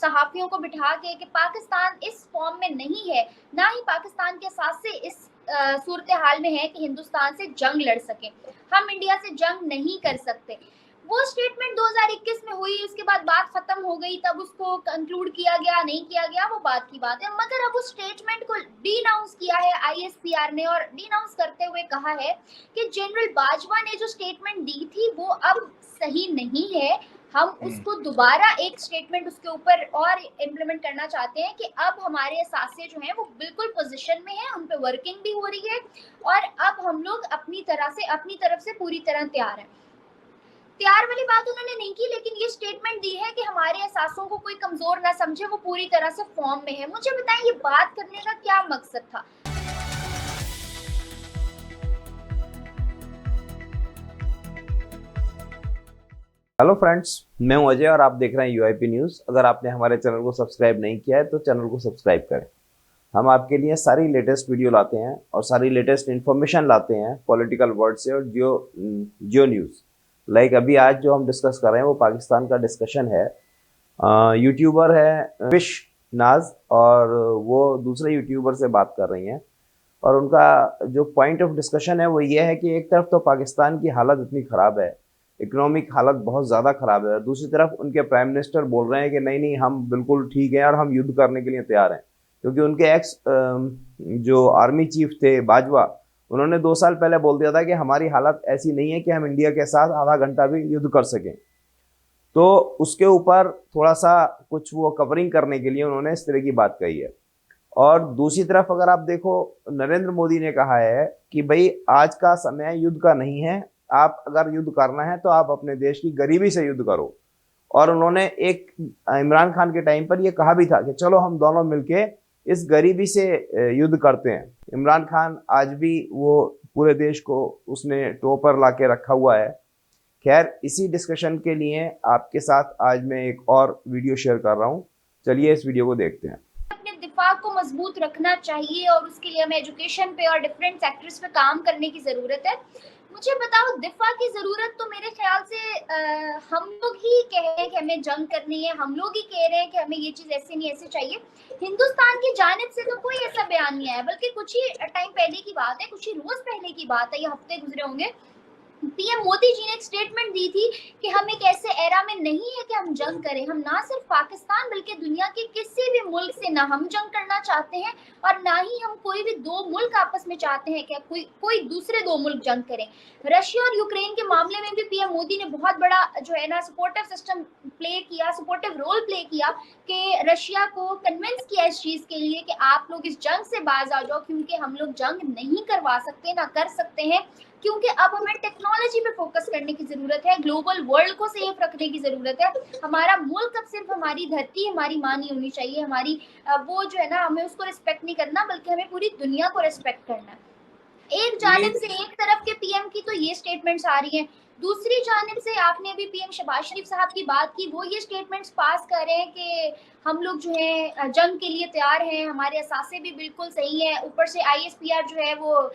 सहाफियों को बिठा के कि पाकिस्तान इस फॉर्म में नहीं है, ना ही पाकिस्तान के साथ से इस सूरत हाल में है कि हिंदुस्तान से जंग लड़ सके, हम इंडिया से जंग नहीं कर सकते। वो स्टेटमेंट 2021 में हुई, उसके बाद बात खत्म हो गई, तब उसको कंक्लूड किया गया नहीं किया गया वो बात की बात है, मगर अब उस स्टेटमेंट को डिनाउंस किया है आईएसपीआर ने, और डिनाउंस करते हुए कहा है कि जनरल बाजवा ने जो स्टेटमेंट दी थी वो अब सही नहीं है, हम उसको दोबारा एक स्टेटमेंट उसके ऊपर और इम्प्लीमेंट करना चाहते हैं कि अब हमारे असासे जो हैं वो बिल्कुल पोजीशन में है, उन पे वर्किंग भी हो रही है, और अब हम लोग अपनी तरफ से पूरी तरह तैयार हैं। तैयार वाली बात उन्होंने नहीं की, लेकिन ये स्टेटमेंट दी है कि हमारे एहसासों को कोई कमजोर ना समझे, वो पूरी तरह से फॉर्म में है। मुझे बताएं ये बात करने का क्या मकसद था? हेलो फ्रेंड्स, मैं हूं अजय और आप देख रहे हैं यूआईपी न्यूज़। अगर आपने हमारे चैनल को सब्सक्राइब नहीं किया है तो चैनल को सब्सक्राइब करें। हम आपके लिए सारी लेटेस्ट वीडियो लाते हैं और सारी लेटेस्ट इन्फॉर्मेशन लाते हैं पॉलिटिकल वर्ड से और जियो न्यूज़। लाइक अभी आज जो हम डिस्कस कर रहे हैं वो पाकिस्तान का डिस्कशन है। यूट्यूबर है फिश नाज और वो दूसरे यूट्यूबर से बात कर रही हैं और उनका जो पॉइंट ऑफ डिस्कशन है वो ये है कि एक तरफ तो पाकिस्तान की हालत इतनी ख़राब है, इकोनॉमिक हालत बहुत ज़्यादा ख़राब है, और दूसरी तरफ उनके प्राइम मिनिस्टर बोल रहे हैं कि नहीं नहीं हम बिल्कुल ठीक हैं और हम युद्ध करने के लिए तैयार हैं। क्योंकि उनके एक्स जो आर्मी चीफ थे बाजवा, उन्होंने 2 साल पहले बोल दिया था कि हमारी हालत ऐसी नहीं है कि हम इंडिया के साथ आधा घंटा भी युद्ध कर सकें। तो उसके ऊपर थोड़ा सा कुछ वो कवरिंग करने के लिए उन्होंने इस तरह की बात कही है। और दूसरी तरफ अगर आप देखो, नरेंद्र मोदी ने कहा है कि भाई आज का समय युद्ध का नहीं है, आप अगर युद्ध करना है तो आप अपने देश की गरीबी से युद्ध करो। और उन्होंने एक इमरान खान के टाइम पर यह कहा भी था कि चलो हम दोनों मिलके इस गरीबी से युद्ध करते हैं। इमरान खान आज भी वो पूरे देश को उसने टॉप पर ला के रखा हुआ है। खैर, इसी डिस्कशन के लिए आपके साथ आज मैं एक और वीडियो शेयर कर रहा हूँ। चलिए इस वीडियो को देखते हैं। अपने दिफा को मजबूत रखना चाहिए और उसके लिए हमें एजुकेशन पे और डिफरेंट सेक्टर्स पे काम करने की जरूरत है। मुझे बताओ, दिफा की जरूरत तो मेरे ख्याल से हम लोग ही कह रहे हैं कि हमें जंग करनी है, हम लोग ही कह रहे हैं कि हमें ये चीज ऐसे नहीं ऐसे चाहिए। हिंदुस्तान की जानिब से तो कोई ऐसा बयान नहीं आया, बल्कि कुछ ही टाइम पहले की बात है, कुछ ही रोज पहले की बात है, ये हफ्ते गुजरे होंगे, पीएम मोदी जी ने एक स्टेटमेंट दी थी कि हम एक ऐसे एरा में नहीं है कि हम जंग करें, हम ना सिर्फ पाकिस्तान बल्कि दुनिया के किसी भी मुल्क से ना हम जंग करना चाहते हैं और ना ही हम कोई भी दो मुल्क आपस में चाहते हैं कि कोई दूसरे दो मुल्क जंग करें। रशिया और यूक्रेन के मामले में भी पीएम मोदी ने बहुत बड़ा जो है ना सपोर्टिव सिस्टम प्ले किया, सपोर्टिव रोल प्ले किया कि रशिया को कन्विंस किया इस चीज के लिए कि आप लोग इस जंग से बाज आ जाओ, क्योंकि हम लोग जंग नहीं करवा सकते ना कर सकते हैं, क्योंकि अब हमें टेक्नोलॉजी पे फोकस करने की जरूरत है, ग्लोबल वर्ल्ड को सेफ रखने की जरूरत है। हमारा मुल्क अब सिर्फ हमारी धरती हमारी माँ नहीं होनी चाहिए, हमारी वो जो है ना हमें उसको रिस्पेक्ट नहीं करना, बल्कि हमें पूरी दुनिया को रिस्पेक्ट करना है। एक जानिब से एक तरफ के पीएम की तो ये स्टेटमेंट्स आ रही हैं, दूसरी जानिब से आपने अभी पीएम शहबाज शरीफ साहब की बात की, वो ये स्टेटमेंट्स पास कर रहे हैं कि हम लोग जो है जंग के लिए तैयार हैं, हमारे असासे भी बिल्कुल सही है, ऊपर से आईएसपीआर जो है वो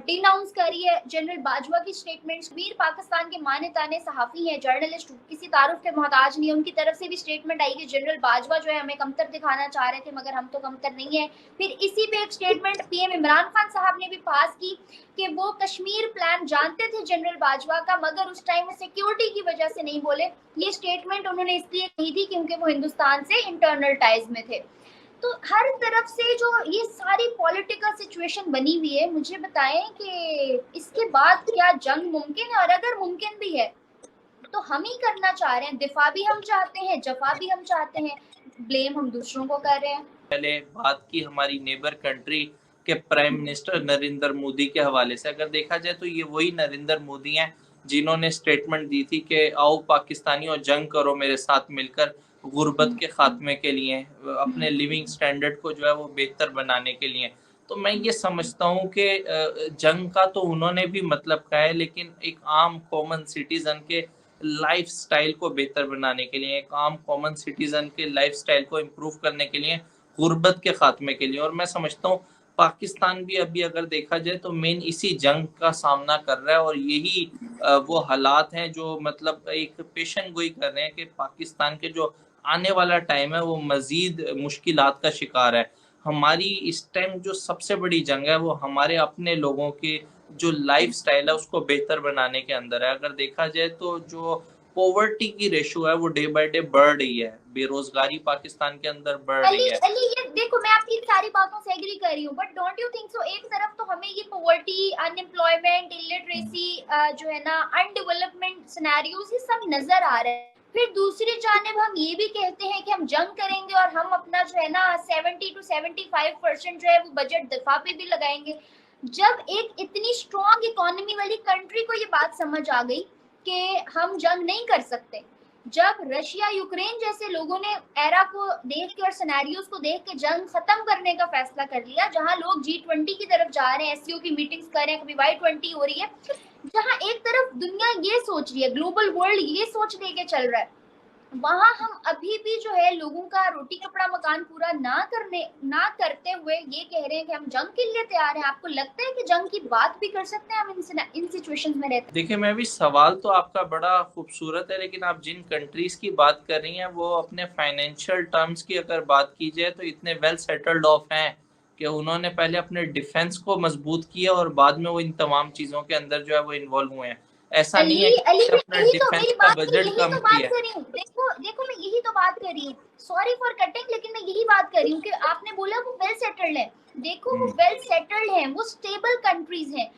डिनाउंस कर रही है जनरल बाजवा की स्टेटमेंट्स। वीर पाकिस्तान के माने ताने सहाफी हैं, जर्नलिस्ट किसी तारुफ के मोहताज नहीं है, उनकी तरफ से भी स्टेटमेंट आई कि जनरल बाजवा जो है हमें कमतर दिखाना चाह रहे थे, मगर हम तो कमतर नहीं है। फिर इसी पे एक स्टेटमेंट पीएम इमरान खान साहब ने भी पास की कि वो कश्मीर प्लान जानते थे जनरल बाजवा का, मगर उस टाइम में सिक्योरिटी की वजह से नहीं बोले। ये स्टेटमेंट उन्होंने इसलिए कही थी क्योंकि वो हिंदुस्तान से इंटरनल टाइज में थे। तो हर तरफ से जो ये सारी पॉलिटिकल सिचुएशन बनी हुई है, मुझे बताएं कि इसके बाद क्या जंग मुमकिन है, और अगर मुमकिन भी है तो हम ही करना चाह रहे हैं, दिफा भी हम चाहते हैं, जफा भी हम चाहते हैं, ब्लेम हम दूसरों को कर रहे हैं। पहले बात की हमारी नेबर कंट्री के प्राइम मिनिस्टर नरेंद्र मोदी के हवाले से, अगर देखा जाए तो ये वही नरेंद्र मोदी हैं जिन्होंने स्टेटमेंट दी थी कि आओ पाकिस्तानियों जंग करो मेरे साथ मिलकर गुर्बत के खात्मे के लिए, अपने लिविंग स्टैंडर्ड को जो है वो बेहतर बनाने के लिए। तो मैं ये समझता हूँ कि जंग का तो उन्होंने भी मतलब कहा है, लेकिन एक आम कॉमन सिटीजन के लाइफ स्टाइल को बेहतर बनाने के लिए, एक आम कॉमन सिटीजन के लाइफ स्टाइल को इम्प्रूव करने के लिए, गुर्बत के खात्मे के लिए। और मैं समझता हूँ पाकिस्तान भी अभी अगर देखा जाए तो मेन इसी जंग का सामना कर रहा है, और यही वो हालात हैं जो मतलब एक पेशन गोई कर रहे हैं कि पाकिस्तान के जो आने वाला टाइम है वो मजीद मुश्किलात का शिकार है। हमारी इस टाइम जो सबसे बड़ी जंग है वो हमारे अपने लोगों के जो लाइफस्टाइल है उसको बेहतर बनाने के अंदर है। अगर देखा जाए तो जो पॉवर्टी की रेशो है वो डे बाय डे बढ़ रही है, बेरोजगारी पाकिस्तान के अंदर बढ़ अली रही है। अली ये देखो, मैं आपकी सारी बातों से एग्री कर रही हूँ, but don't you think so एक तरफ तो हमें ये पॉवर्टी, अनएम्प्लॉयमेंट, इलिटरेसी, जो है ना, अनडेवलपमेंट सिनेरियोज, ये सब नजर आ रहे हैं। फिर दूसरी जानिब हम ये भी कहते हैं कि हम जंग करेंगे और हम अपना जो है ना 70 to 75% जो है वो बजट दफा पे भी लगाएंगे। जब एक इतनी स्ट्रॉन्ग इकोनॉमी वाली कंट्री को ये बात समझ आ गई कि हम जंग नहीं कर सकते, जब रशिया यूक्रेन जैसे लोगों ने एरा को देख के और सिनेरियोज को देख के जंग खत्म करने का फैसला कर लिया, जहां लोग G20 की तरफ जा रहे हैं, एससीओ की मीटिंग्स कर रहे हैं, कभी Y20 हो रही है, जहां एक तरफ दुनिया ये सोच रही है, ग्लोबल वर्ल्ड ये सोच लेके चल रहा है, वहां हम अभी भी जो है लोगों का रोटी कपड़ा मकान पूरा ना करते हुए ये कह रहे हैं कि हम जंग के लिए तैयार हैं। आपको लगता है कि जंग की बात भी कर सकते हैं हम इन सिचुएशंस में रहते हैं? देखिए, मैं भी सवाल तो आपका बड़ा खूबसूरत है, लेकिन आप जिन कंट्रीज की बात कर रही हैं वो अपने फाइनेंशियल टर्म्स की अगर बात की जाए तो इतने वेल सेटल्ड ऑफ हैं कि उन्होंने पहले अपने डिफेंस को मजबूत किया और बाद में वो इन तमाम चीजों के अंदर जो है वो इन्वॉल्व हुए हैं। ऐसा नहीं है अली कि अली उन्होंने मैं अपने यही तो डिफेंस मेरी का बात तो बजट यही कम तो बात किया है। कर रही हूँ। देखो देखो मैं यही तो बात कर रही हूँ, सॉरी फॉर कटिंग, लेकिन मैं यही बात कर रही हूँ कि आपने बोला वो वेल सेटल्ड है। देखो वो वेल सेटल्ड है, वो स्टेबल कंट्रीज हैं,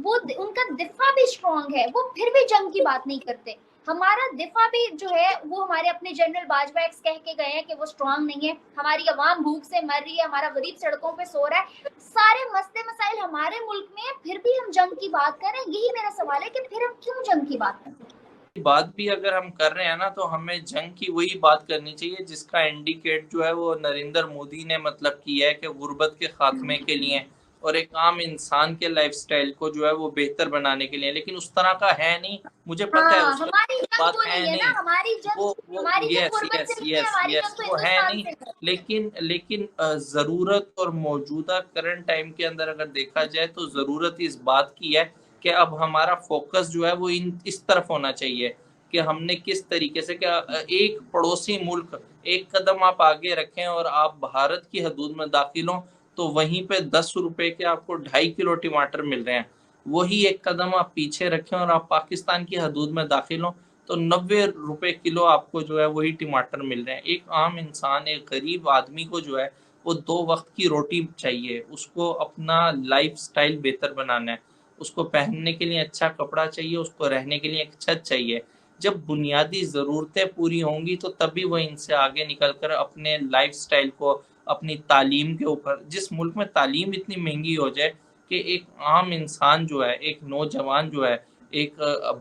वो उनका दिफा भी स्ट्रांग है, वो फिर भी जंग की बात नहीं करते। हमारा दिफा भी जो है वो हमारे अपने जनरल बाजवा एक्स कह के गए हैं कि वो स्ट्रांग नहीं है, हमारी आवाम भूख से मर रही है, हमारा गरीब सड़कों पे सो रहा है, सारे मसले मसाइल हमारे मुल्क में है, फिर भी हम जंग की बात कर रहे हैं। यही मेरा सवाल है कि फिर हम क्यों जंग की बात कर रहे हैं? बात भी अगर हम कर रहे हैं ना तो हमें जंग की वही बात करनी चाहिए जिसका इंडिकेट जो है वो नरेंद्र मोदी ने मतलब किया है कि गुर्बत के खात्मे के लिए और एक आम इंसान के लाइफस्टाइल को जो है वो बेहतर बनाने के लिए, लेकिन उस तरह का है नहीं। मुझे पता है हाँ, उस तरह हमारी की जंग बात वो है नहीं है ना, नहीं। वो हमारी जंग यस गुर्बत यस से नहीं है, यस हमारी यस जंग तो वो है हिंदुस्तान नहीं। से है। लेकिन जरूरत और मौजूदा करंट टाइम के अंदर अगर देखा जाए तो जरूरत इस बात की है कि अब हमारा फोकस जो है वो इस तरफ होना चाहिए कि हमने किस तरीके से क्या एक पड़ोसी मुल्क एक कदम आप आगे रखें और आप भारत की हदूद में दाखिल हों तो वहीं पे 10 रुपए के आपको 2.5 किलो टमाटर मिल रहे हैं। वही एक कदम आप पीछे रखें और आप पाकिस्तान की हदूद में दाखिल हों तो 90 रुपए किलो आपको जो है वही टमाटर मिल रहे हैं। एक आम इंसान, एक गरीब आदमी को जो है वो 2 वक्त की रोटी चाहिए, उसको अपना लाइफ स्टाइल बेहतर बनाना है, उसको पहनने के लिए अच्छा कपड़ा चाहिए, उसको रहने के लिए एक छत चाहिए। जब बुनियादी ज़रूरतें पूरी होंगी तो तभी वो इनसे आगे निकल कर अपने लाइफस्टाइल को, अपनी तालीम के ऊपर, जिस मुल्क में तालीम इतनी महंगी हो जाए कि एक आम इंसान जो है, एक नौजवान जो है, एक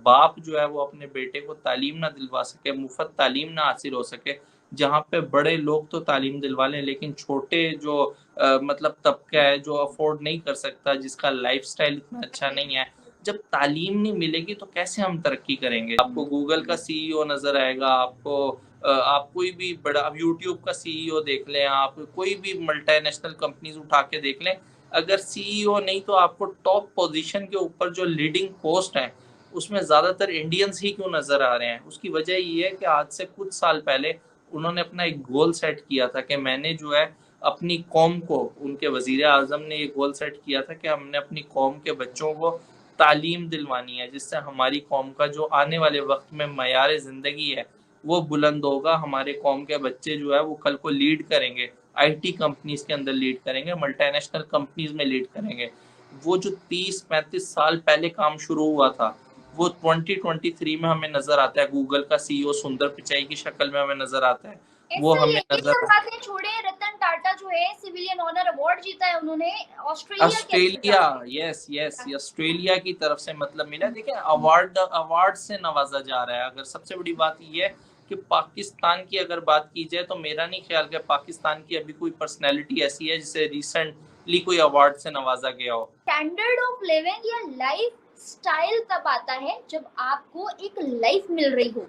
बाप जो है वो अपने बेटे को तालीम ना दिलवा सके, मुफ्त तालीम ना हासिल हो सके, जहाँ पे बड़े लोग तो तालीम दिलवा लें लेकिन छोटे जो मतलब तबका है जो अफोर्ड नहीं कर सकता, जिसका लाइफस्टाइल इतना अच्छा नहीं है, जब तालीम नहीं मिलेगी तो कैसे हम तरक्की करेंगे? आपको गूगल का सीईओ नज़र आएगा, आप कोई भी बड़ा, अब यूट्यूब का सीईओ देख लें, आप कोई भी मल्टीनेशनल कंपनीज़ उठा के देख लें, अगर सीईओ नहीं तो आपको टॉप पोज़ीशन के ऊपर जो लीडिंग पोस्ट हैं, उसमें ज़्यादातर इंडियंस ही क्यों नज़र आ रहे हैं? उसकी वजह ये है कि आज से कुछ साल पहले उन्होंने अपना एक गोल सेट किया था कि मैंने जो है अपनी कौम को, उनके वज़ीर-ए-आज़म ने ये गोल सेट किया था कि हमने अपनी कौम के बच्चों को तालीम दिलवानी है, जिससे हमारी कौम का जो आने वाले वक्त में मयार ज़िंदगी है वो बुलंद होगा। हमारे कौम के बच्चे जो है वो कल को लीड करेंगे, आईटी कंपनीज के अंदर लीड करेंगे, मल्टीनेशनल कंपनीज में लीड करेंगे। वो जो 30-35 साल पहले काम शुरू हुआ था वो 2023 में हमें नजर आता है। गूगल का सीईओ सुंदर पिचाई की शक्ल में हमें नजर आता है, वो ऐसा ही हमें है, ये सब नजर बातें छोड़े, रतन टाटा जो है सिविलियन ऑनर अवार्ड जीता है उन्होंने ऑस्ट्रेलिया के ऑस्ट्रेलिया, अस्पताल यस यस, ऑस्ट्रेलिया की तरफ से मतलब मिला। देखिए, अवार्ड से नवाजा जा रहा है। अगर सबसे बड़ी बात ये है कि पाकिस्तान की अगर बात की जाए तो मेरा नहीं ख्याल कि पाकिस्तान की अभी कोई पर्सनैलिटी ऐसी है जिसे रिसेंटली कोई अवार्ड से नवाजा गया हो। स्टैंडर्ड ऑफ लिविंग या लाइफ स्टाइल तब आता है जब आपको एक लाइफ मिल रही हो।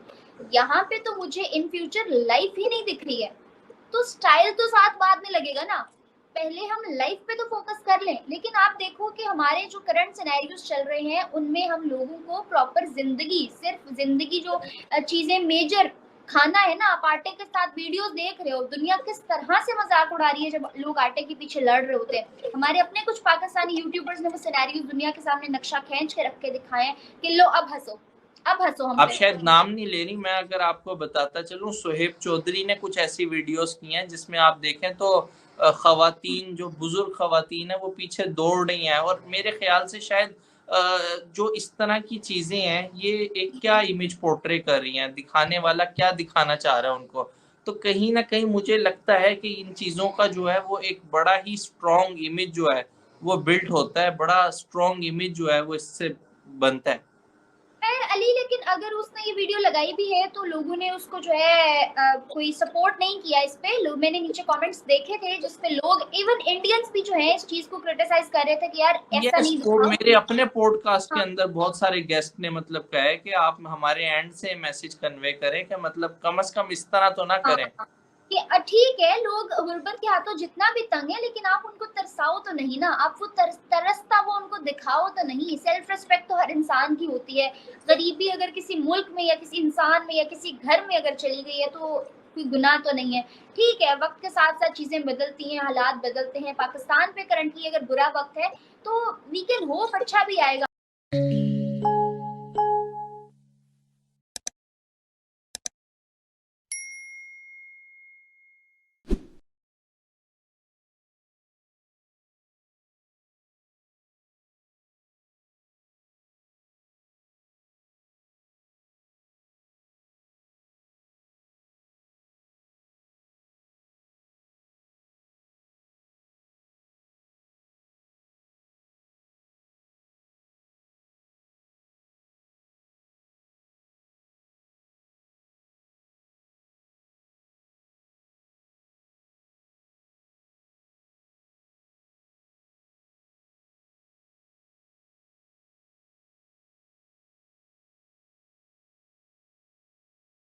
यहाँ पे तो मुझे इन फ्यूचर लाइफ ही नहीं दिख रही है, तो स्टाइल तो साथ बाद में लगेगा ना। पहले हम लाइफ पे तो फोकस कर लें, लेकिन आप देखो कि हमारे जो करंट सिनेरियोज चल रहे हैं उनमें हम लोगों को प्रॉपर जिंदगी, सिर्फ जिंदगी जो चीजें मेजर खाना है ना, आप आटे के साथ वीडियोस देख रहे हो, दुनिया किस तरह से मजाक उड़ा रही है जब लोग आटे के पीछे लड़ रहे होते हैं। हमारे अपने कुछ पाकिस्तानी यूट्यूबर्स ने वो सिनेरियो दुनिया के सामने नक्शा खींच के रख के दिखाए हैं कि लो अब हंसो, अब हंसो हम आप पे। शायद नाम नहीं ले रही, मैं अगर आपको बताता चलूं, सोहेब चौधरी ने कुछ ऐसी वीडियोस की हैं जिसमें आप देखें तो खवातीन, जो बुजुर्ग खवातीन है वो पीछे दौड़ रही हैं, और मेरे ख्याल से शायद जो इस तरह की चीजें हैं ये एक क्या इमेज पोर्ट्रे कर रही हैं, दिखाने वाला क्या दिखाना चाह रहा है उनको। तो कहीं ना कहीं मुझे लगता है कि इन चीजों का जो है वो एक बड़ा ही स्ट्रॉन्ग इमेज जो है वो बिल्ड होता है, बड़ा स्ट्रॉन्ग इमेज जो है वो इससे बनता है। खैर अली, लेकिन अगर उसने ये वीडियो लगाई भी है तो लोगों ने उसको जो है कोई सपोर्ट नहीं किया इस पे। लोग, मैंने नीचे कमेंट्स देखे थे जिसपे लोग, इवन इंडियंस भी जो है इस चीज को क्रिटिसाइज कर रहे थे कि यार ऐसा यस, नहीं दिखाओ। मेरे अपने पॉडकास्ट के हाँ, अंदर बहुत सारे गेस्ट ने मतलब कहा है कि आप हमारे एंड से मैसेज कन्वे करें कि मतलब कम से कम इस तरह तो ना हाँ, करें। कि ठीक है, लोग गुर्बत के हाथों जितना भी तंग है, लेकिन आप उनको तरसाओ तो नहीं ना, आप वो तरसता वो उनको दिखाओ तो नहीं। सेल्फ रिस्पेक्ट तो हर इंसान की होती है। गरीबी अगर किसी मुल्क में या किसी इंसान में या किसी घर में अगर चली गई है तो कोई गुनाह तो नहीं है। ठीक है, वक्त के साथ साथ चीजें बदलती हैं, हालात बदलते हैं। पाकिस्तान पे करंटली अगर बुरा वक्त है तो वी कैन होप अच्छा भी आएगा।